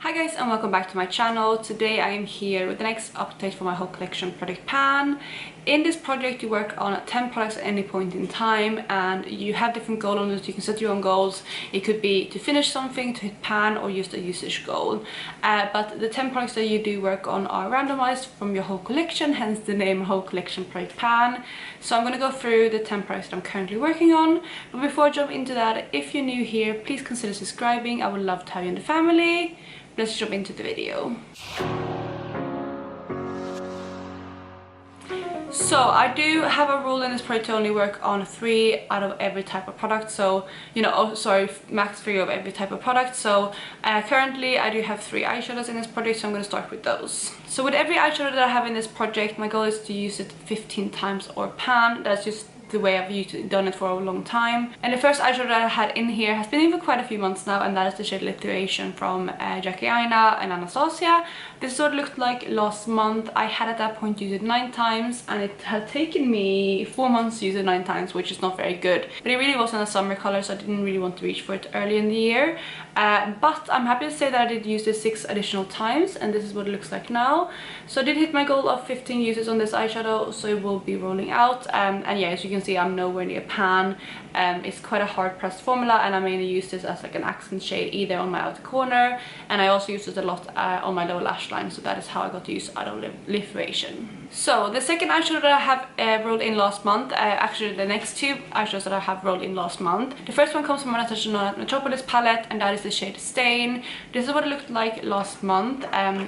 Hi guys and welcome back to my channel. Today I am here with the next update for my whole collection project Pan. In this project you work on 10 products at any point in time and you have different goal owners. You can set your own goals. It could be to finish something, to hit Pan, or just a usage goal. But the 10 products that you do work on are randomized from your whole collection, hence the name whole collection project Pan. So I'm going to go through the 10 products that I'm currently working on. But before I jump into that, if you're new here, please consider subscribing. I would love to have you in the family. Let's jump into the video. So I do have a rule in this project to only work on 3 out of every type of product. So, max 3 of every type of product. So currently I do have 3 eyeshadows in this project, so I'm going to start with those. So with every eyeshadow that I have in this project, my goal is to use it 15 times or pan. That's just the way I've done it for a long time. And the first eyeshadow that I had in here has been in for quite a few months now, and that is the shade Literation from Jackie Aina and Anastasia. This is what it looked like last month. I had at that point used it 9 times and it had taken me 4 months to use it 9 times, which is not very good. But it really wasn't a summer color, so I didn't really want to reach for it early in the year. But I'm happy to say that I did use this 6 additional times, and this is what it looks like now. So I did hit my goal of 15 uses on this eyeshadow, so it will be rolling out. And yeah, as you can see, I'm nowhere near pan. It's quite a hard pressed formula, and I mainly use this as like an accent shade either on my outer corner, and I also use it a lot on my lower lash line, so that is how I got to use Literation. So the second eyeshadow that I have rolled in last month, actually the next 2 eyeshadows that I have rolled in last month. The first one comes from my Metropolis palette, and that is the shade Stain. This is what it looked like last month.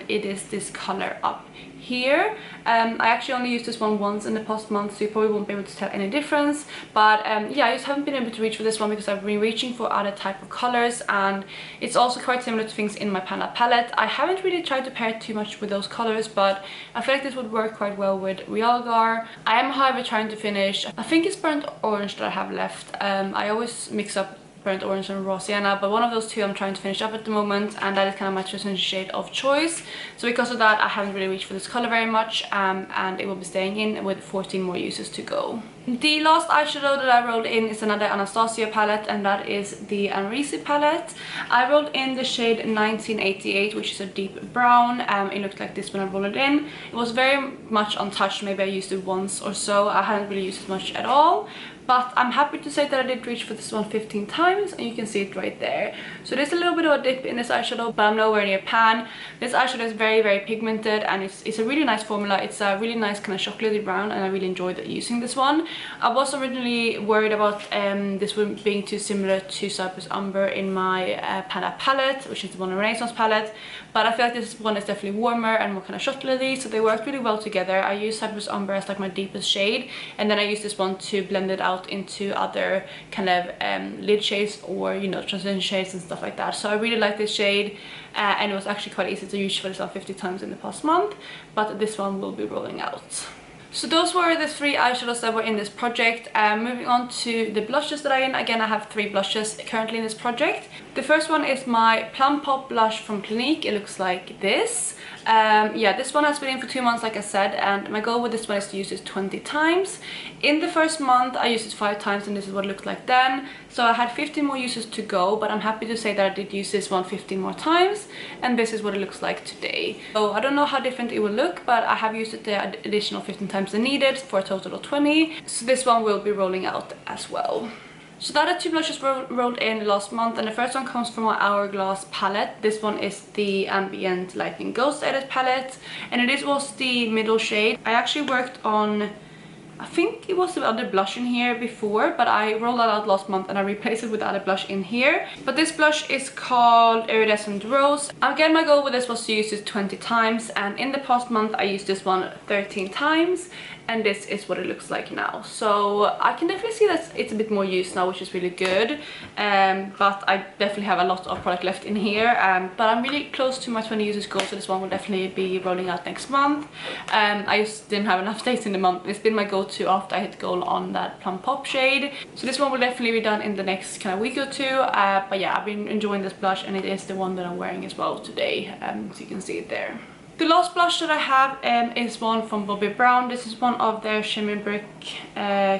It is this color up here. I actually only used this one once in the past month, so you probably won't be able to tell any difference. But yeah, I just haven't been able to reach for this one because I've been reaching for other type of colors, and it's also quite similar to things in my Panda palette. I haven't really tried to pair it too much with those colors, but I feel like this would work quite well with Realgar. I am however trying to finish, I think it's burnt orange that I have left. I always mix up burnt orange and raw sienna, but one of those 2 I'm trying to finish up at the moment, and that is kind of my transition shade of choice. So because of that, I haven't really reached for this color very much, and it will be staying in with 14 more uses to go. The last eyeshadow that I rolled in is another Anastasia palette, and that is the Anrisi palette. I rolled in the shade 1988, which is a deep brown. It looked like this when I rolled it in. It was very much untouched. Maybe I used it once or so. I hadn't really used it much at all. But I'm happy to say that I did reach for this one 15 times, and you can see it right there. So there's a little bit of a dip in this eyeshadow, but I'm nowhere near pan. This eyeshadow is very, very pigmented, and it's a really nice formula. It's a really nice kind of chocolatey brown, and I really enjoyed using this one. I was originally worried about this one being too similar to Cypress Umber in my Panda palette, which is the one in Renaissance palette. But I feel like this one is definitely warmer and more kind of chocolatey, so they worked really well together. I used Cypress Umber as like my deepest shade, and then I used this one to blend it out into other kind of lid shades, or transition shades and stuff like that. So I really like this shade, and it was actually quite easy to use for this one 50 times in the past month, but this one will be rolling out. So those were the 3 eyeshadows that were in this project. Moving on to the blushes that I in. Again, I have 3 blushes currently in this project. The first one is my Plum Pop blush from Clinique. It looks like this. Yeah, this one has been in for 2 months, like I said, and my goal with this one is to use this 20 times. In the first month I used it 5 times, and this is what it looked like then. So I had 15 more uses to go, but I'm happy to say that I did use this one 15 more times, and this is what it looks like today. So I don't know how different it will look, but I have used it the additional 15 times than needed for a total of 20. So this one will be rolling out as well. So the other 2 blushes were rolled in last month, and the first one comes from my Hourglass palette. This one is the Ambient Lightning Ghost Edit palette, and it was the middle shade. I actually worked on, I think it was the other blush in here before, but I rolled that out last month and I replaced it with the other blush in here. But this blush is called Iridescent Rose. Again, my goal with this was to use it 20 times, and in the past month I used this one 13 times, and this is what it looks like now. So I can definitely see that it's a bit more used now, which is really good. But I definitely have a lot of product left in here, but I'm really close to my 20 uses goal, so this one will definitely be rolling out next month. I just didn't have enough days in the month. It's been my go-to after I hit goal on that Plum Pop shade, so this one will definitely be done in the next kind of week or 2. But yeah, I've been enjoying this blush, and it is the one that I'm wearing as well today, so you can see it there. The last blush that I have is one from Bobbi Brown. This is one of their Shimmer Brick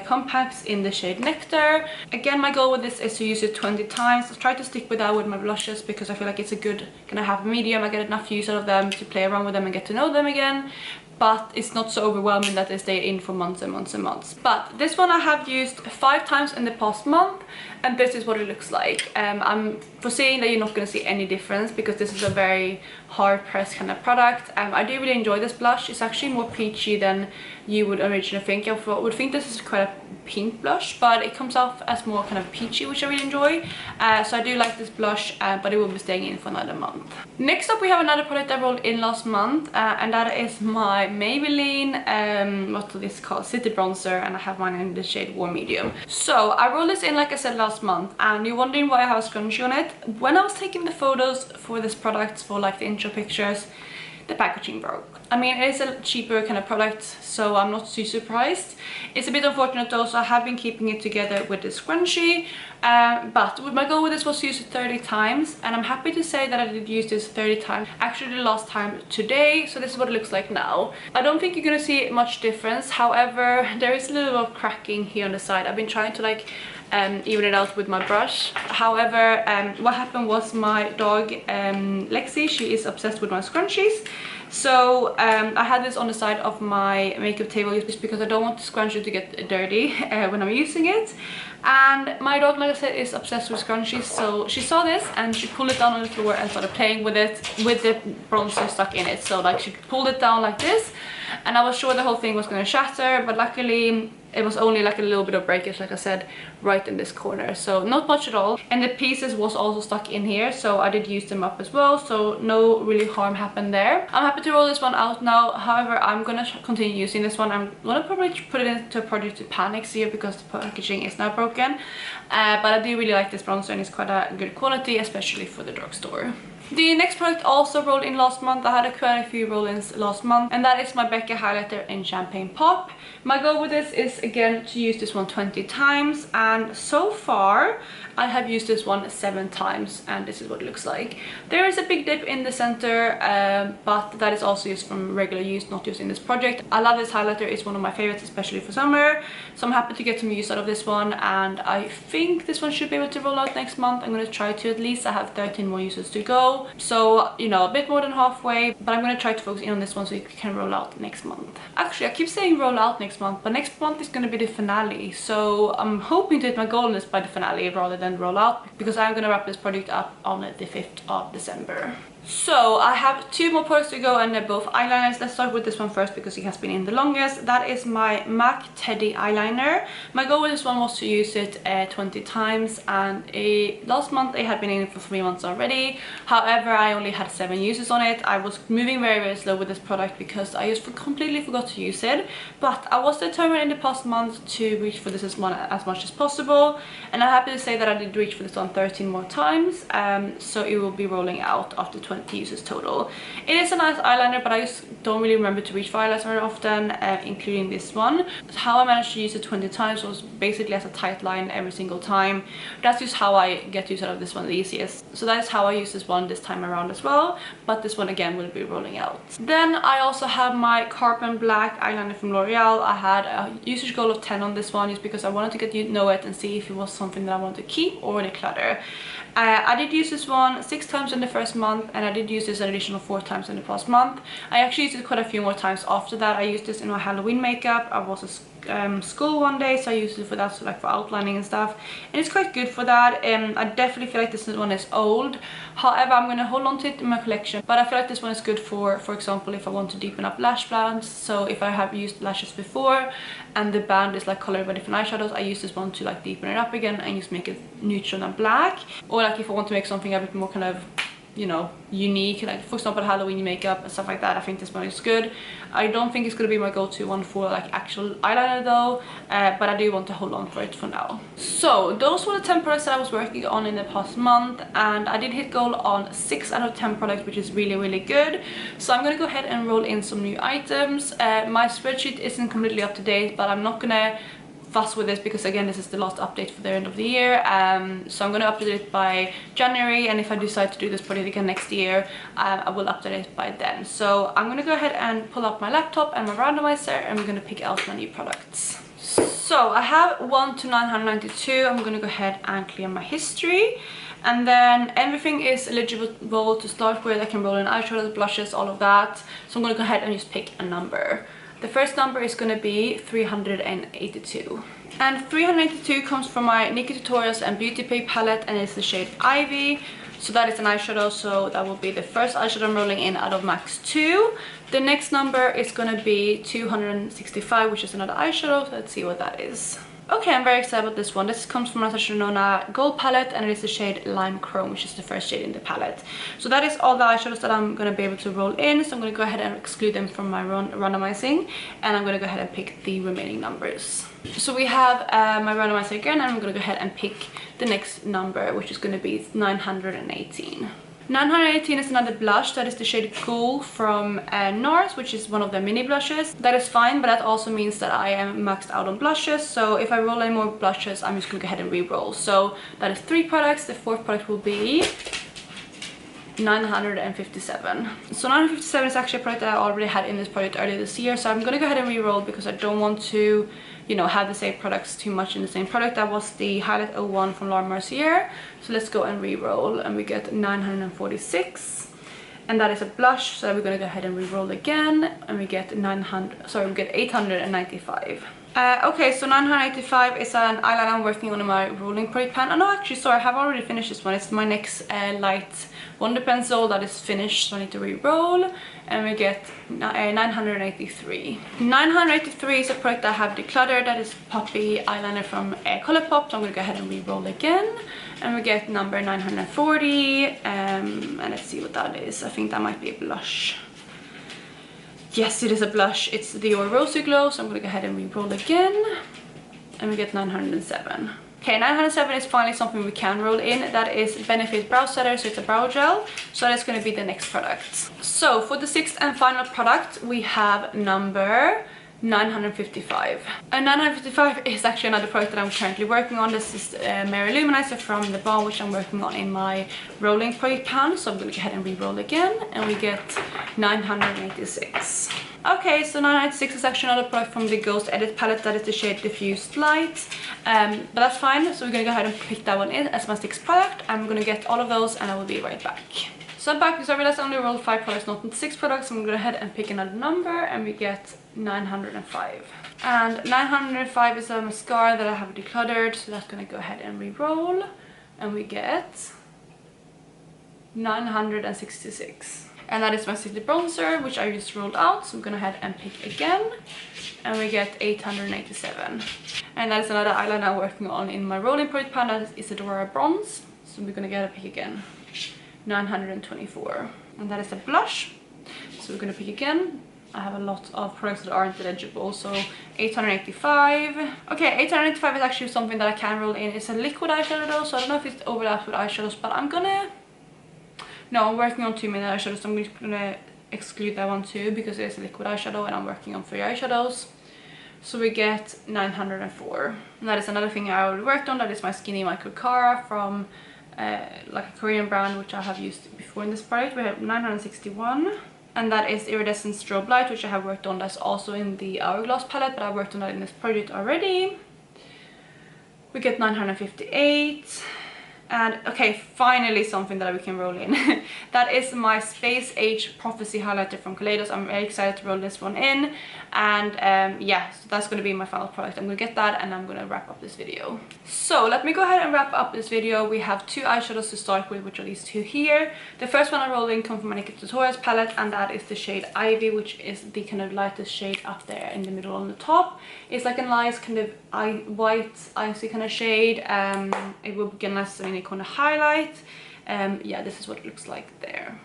compacts in the shade Nectar. Again, my goal with this is to use it 20 times. I try to stick with that with my blushes because I feel like it's a good kind of have medium. I get enough use out of them to play around with them and get to know them again. But it's not so overwhelming that they stay in for months and months and months. But this one I have used 5 times in the past month, and this is what it looks like. I'm foreseeing that you're not going to see any difference because this is a very hard pressed kind of product. I do really enjoy this blush. It's actually more peachy than you would originally think. I would think this is quite a pink blush, but it comes off as more kind of peachy, which I really enjoy. So I do like this blush, but it will be staying in for another month. Next up, we have another product I rolled in last month, and that is my Maybelline, what is this called, City Bronzer, and I have mine in the shade Warm Medium. So I rolled this in, like I said, last month, and you're wondering why I have a scrunchie on it. When I was taking the photos for this product, for like the intro pictures, the packaging broke. I mean, it is a cheaper kind of product, so I'm not too surprised. It's a bit unfortunate though, so I have been keeping it together with the scrunchie. But my goal with this was to use it 30 times, and I'm happy to say that I did use this 30 times. Actually, the last time today, so this is what it looks like now. I don't think you're gonna see much difference. However, there is a little bit of cracking here on the side. I've been trying to like even it out with my brush. However, what happened was my dog Lexi, she is obsessed with my scrunchies. So I had this on the side of my makeup table just because I don't want the scrunchie to get dirty when I'm using it. And my dog, like I said, is obsessed with scrunchies, so she saw this and she pulled it down on the floor and started playing with it with the bronzer stuck in it. So like she pulled it down like this, and I was sure the whole thing was going to shatter, but luckily it was only like a little bit of breakage, like I said, right in this corner, so not much at all. And the pieces was also stuck in here, so I did use them up as well, so no really harm happened there. I'm happy to roll this one out now. However, I'm gonna continue using this one. I'm gonna probably put it into a Project to Panic here because the packaging is now broken, but I do really like this bronzer and it's quite a good quality, especially for the drugstore. The next product also rolled in last month. I had quite a few roll-ins last month, and that is my Becky highlighter in Champagne Pop. My goal with this is again to use this one 20 times, and so far I have used this one 7 times, and this is what it looks like. There is a big dip in the center, but that is also used from regular use, not used in this project. I love this highlighter. It's one of my favorites, especially for summer, so I'm happy to get some use out of this one, and I think this one should be able to roll out next month. I'm going to try to at least. I have 13 more uses to go, so you know, a bit more than halfway, but I'm going to try to focus in on this one so it can roll out next month. Actually, I keep saying roll out next month, but next month is going to be the finale, so I'm hoping to hit my goal on this by the finale rather than roll out, because I'm going to wrap this project up on the 5th of December. So I have 2 more products to go, and they're both eyeliners. Let's start with this one first because it has been in the longest. That is my MAC Teddy eyeliner. My goal with this one was to use it 20 times, and last month it had been in for 3 months already. However, I only had 7 uses on it. I was moving very slow with this product because I just completely forgot to use it, but I was determined in the past month to reach for this one as much as possible, and I'm happy to say that I did reach for this one 13 more times, so it will be rolling out after 20 uses total. It is a nice eyeliner, but I just don't really remember to reach for highlights very often, including this one. How I managed to use it 20 times was basically as a tight line every single time. That's just how I get use out of this one the easiest. So that is how I use this one this time around as well, but this one again will be rolling out. Then I also have my Carbon Black eyeliner from L'Oreal. I had a usage goal of 10 on this one just because I wanted to get to know it and see if it was something that I wanted to keep or declutter. I did use this one 6 times in the first month, and I did use this an additional 4 times in the past month. I actually used it quite a few more times after that. I used this in my Halloween makeup. I was at school one day, so I used it for that, so like for outlining and stuff, and it's quite good for that. I definitely feel like this one is old. However, I'm going to hold on to it in my collection, but I feel like this one is good for example, if I want to deepen up lash bands. So if I have used lashes before and the band is like colored by different eyeshadows, I use this one to like deepen it up again and just make it neutral and black. Or like if I want to make something a bit more kind of, you know, unique, like for example Halloween makeup and stuff like that, I think this one is good. I don't think it's going to be my go-to one for like actual eyeliner though, but I do want to hold on for it for now. So those were the 10 products that I was working on in the past month, and I did hit goal on 6 out of 10 products, which is really good. So I'm going to go ahead and roll in some new items. My spreadsheet isn't completely up to date, but I'm not gonna fuss with this because again this is the last update for the end of the year, so I'm going to update it by January, and if I decide to do this project again next year, I will update it by then. So I'm going to go ahead and pull up my laptop and my randomizer, and we're going to pick out my new products. So I have 1 to 992. I'm going to go ahead and clear my history, and then everything is eligible to start with. I can roll in eyeshadows, blushes, all of that. So I'm going to go ahead and just pick a number. The first number is going to be 382. And 382 comes from my Nikki Tutorials and Beauty Pay palette, and it's the shade Ivy. So that is an eyeshadow, so that will be the first eyeshadow I'm rolling in out of Max 2. The next number is going to be 265, which is another eyeshadow, so let's see what that is. Okay, I'm very excited about this one. This comes from Natasha Denona Gold palette, and it is the shade Lime Chrome, which is the first shade in the palette. So that is all the eyeshadows that I'm going to be able to roll in, so I'm going to go ahead and exclude them from my randomizing, and I'm going to go ahead and pick the remaining numbers. So we have my randomizer again, and I'm going to go ahead and pick the next number, which is going to be 918. 918 is another blush. That is the shade Cool from NARS, which is one of their mini blushes. That is fine, but that also means that I am maxed out on blushes. So if I roll any more blushes, I'm just going to go ahead and re-roll. So that is 3 products. The fourth product will be 957. So 957 is actually a product that I already had in this project earlier this year. So I'm going to go ahead and re-roll because I don't want to, you know, have the same products too much in the same product. That was the Highlight 01 from Laura Mercier. So let's go and re-roll, and we get 946, and that is a blush. So we're going to go ahead and re-roll again, and we get 895. Okay, so 985 is an eyeliner I'm working on in my rolling project pan. Oh no, actually, sorry, I have already finished this one. It's my next light Wonder pencil that is finished, so I need to re-roll, and we get 983. 983 is a product that I have decluttered. That is Poppy eyeliner from Colourpop. So I'm going to go ahead and re-roll again, and we get number 940, and let's see what that is. I think that might be a blush. Yes, it is a blush. It's the Dior Rosy Glow, so I'm going to go ahead and re-roll again, and we get 907. Okay, 907 is finally something we can roll in. That is Benefit Brow Setter, so it's a brow gel. So that's going to be the next product. So for the 6th and final product, we have number 955. And 955 is actually another product that I'm currently working on. This is Mary Luminizer from The Balm, which I'm working on in my rolling project pan. So I'm going to go ahead and re-roll again, and we get 986. Okay, so 996 is actually another product from the Ghost Edit palette. That is the shade Diffused Light, but that's fine. So we're going to go ahead and pick that one in as my 6th product. I'm going to get all of those, and I will be right back. So I'm back because I realized I only rolled 5 products, not 6 products. So I'm going to go ahead and pick another number, and we get 905. And 905 is a mascara that I have decluttered, so that's going to go ahead and re-roll, and we get 966. And that is my City Bronzer, which I just rolled out. So I'm going to go ahead and pick again, and we get 887. And that is another eyeliner I'm working on in my rolling project pan. That is Isadora Bronze. So we're going to get a pick again, 924. And that is a blush. So we're going to pick again. I have a lot of products that aren't eligible, so 885. Okay, 885 is actually something that I can roll in. It's a liquid eyeshadow though, so I don't know if it overlaps with eyeshadows, but I'm gonna... No, I'm working on 2 minute eyeshadows, so I'm just gonna exclude that one too, because it is a liquid eyeshadow and I'm working on 3 eyeshadows. So we get 904. And that is another thing I already worked on. That is my Skinny Michael Cara from like a Korean brand, which I have used before in this product. We have 961. And that is Iridescent Strobe Light, which I have worked on. That's also in the Hourglass palette, but I worked on that in this project already. We get 958. And okay, finally something that we can roll in. That is my Space Age Prophecy highlighter from Kaleidos. I'm very excited to roll this one in. And yeah, so that's going to be my final product. I'm going to get that, and I'm going to wrap up this video. So let me go ahead and wrap up this video. We have 2 eyeshadows to start with, which are these 2 here. The first one I'm rolling comes from my Nikki Tutorials palette, and that is the shade Ivy, which is the kind of lightest shade up there in the middle on the top. It's like a nice kind of white icy kind of shade. It will get nice in a kind of highlight. Yeah, this is what it looks like there.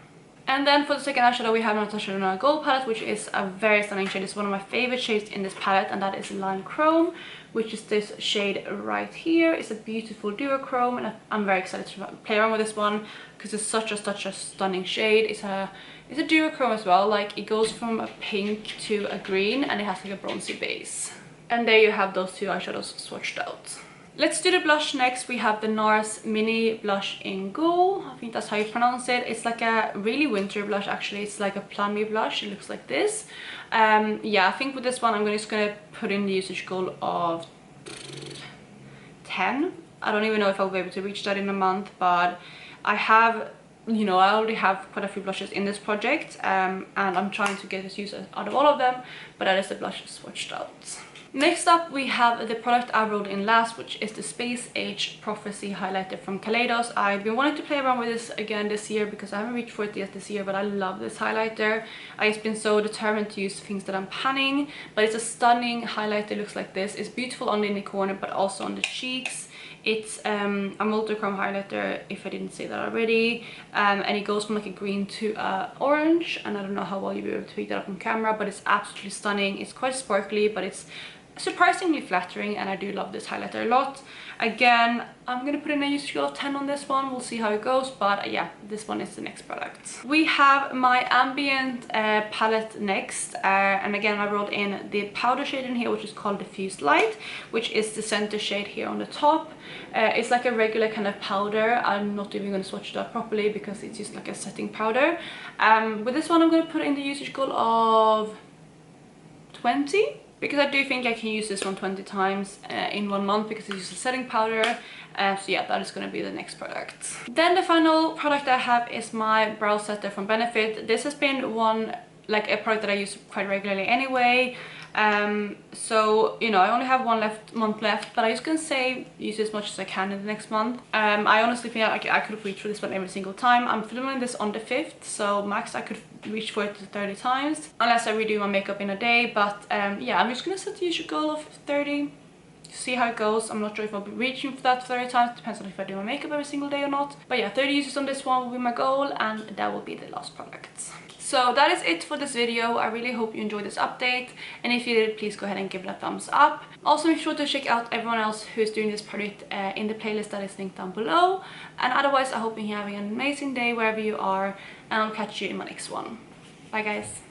And then for the second eyeshadow, we have Natasha Denona Gold palette, which is a very stunning shade. It's one of my favorite shades in this palette, and that is Lime Chrome, which is this shade right here. It's a beautiful duochrome, and I'm very excited to play around with this one because it's such a stunning shade. It's a duochrome as well. Like, it goes from a pink to a green, and it has like a bronzy base. And there you have those two eyeshadows swatched out. Let's do the blush next. We have the NARS Mini Blush in Gold. I think that's how you pronounce it. It's like a really winter blush actually. It's like a plummy blush. It looks like this. Yeah, I think with this one I'm just gonna put in the usage goal of 10. I don't even know if I'll be able to reach that in a month, but I have, you know, I already have quite a few blushes in this project, and I'm trying to get this use out of all of them, but that is the blush swatched out. Next up we have the product I rolled in last, which is the Space Age Prophecy highlighter from Eyeshadows. I've been wanting to play around with this again this year because I haven't reached for it yet this year, but I love this highlighter. I've just been so determined to use things that I'm panning, but it's a stunning highlighter. It looks like this. It's beautiful on the inner corner but also on the cheeks. It's a multi-chrome highlighter, if I didn't say that already, and it goes from like a green to orange, and I don't know how well you'll be able to pick that up on camera, but it's absolutely stunning. It's quite sparkly, but it's surprisingly flattering, and I do love this highlighter a lot. Again, I'm gonna put in a usage goal of 10 on this one. We'll see how it goes, but yeah, this one is the next product. We have my ambient palette next, and again I rolled in the powder shade in here, which is called Diffuse Light, which is the center shade here on the top. It's like a regular kind of powder. I'm not even going to swatch it out properly because it's just like a setting powder. With this one I'm going to put in the usage goal of 20, because I do think I can use this one 20 times in 1 month because it's just a setting powder. So yeah, that is going to be the next product. Then the final product I have is my brow setter from Benefit. This has been one, like a product that I use quite regularly anyway. So you know, I only have one month left, but I'm just gonna say use as much as I can in the next month. I honestly feel like I could reach for this one every single time. I'm filming this on the 5th, so max I could reach for it 30 times unless I redo my makeup in a day. But yeah, I'm just gonna set the usual goal of 30, see how it goes. I'm not sure if I'll be reaching for that 30 times. Depends on if I do my makeup every single day or not. But yeah, 30 uses on this one will be my goal, and that will be the last product. So that is it for this video. I really hope you enjoyed this update, and if you did, please go ahead and give it a thumbs up. Also make sure to check out everyone else who's doing this project in the playlist that is linked down below. And otherwise, I hope you're having an amazing day wherever you are, and I'll catch you in my next one. Bye guys.